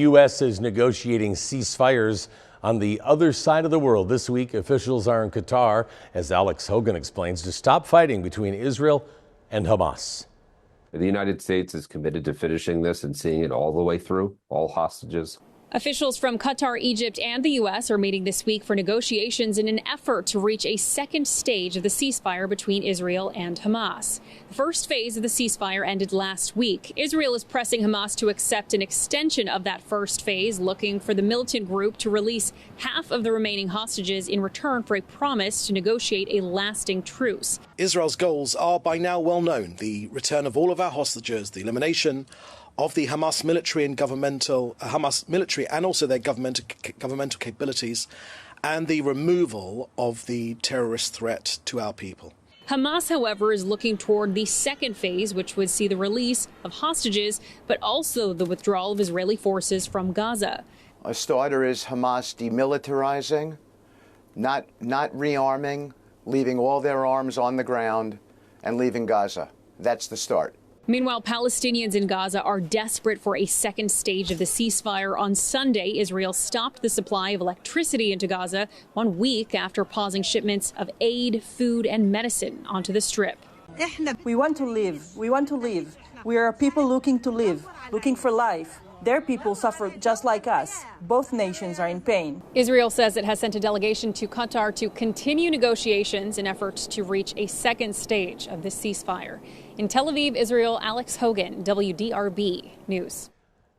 U.S. is negotiating ceasefires on the other side of the world. This week, officials are in Qatar, as Alex Hogan explains, to stop fighting between Israel and Hamas. The United States is committed to finishing this and seeing it all the way through, all hostages. Officials from Qatar, Egypt, and the U.S. are meeting this week for negotiations in an effort to reach a second stage of the ceasefire between Israel and Hamas. The first phase of the ceasefire ended last week. Israel is pressing Hamas to accept an extension of that first phase, looking for the militant group to release half of the remaining hostages in return for a promise to negotiate a lasting truce. Israel's goals are by now well known: the return of all of our hostages, the elimination of the Hamas military and also their governmental capabilities, and the removal of the terrorist threat to our people. Hamas, however, is looking toward the second phase, which would see the release of hostages, but also the withdrawal of Israeli forces from Gaza. A starter is Hamas demilitarizing, not rearming, leaving all their arms on the ground and leaving Gaza. That's the start. Meanwhile, Palestinians in Gaza are desperate for a second stage of the ceasefire. On Sunday, Israel stopped the supply of electricity into Gaza 1 week after pausing shipments of aid, food, and medicine onto the Strip. We want to live. We want to live. We are people looking to live, looking for life. Their people suffer just like us. Both nations are in pain. Israel says it has sent a delegation to Qatar to continue negotiations in efforts to reach a second stage of this ceasefire. In Tel Aviv, Israel, Alex Hogan, WDRB News.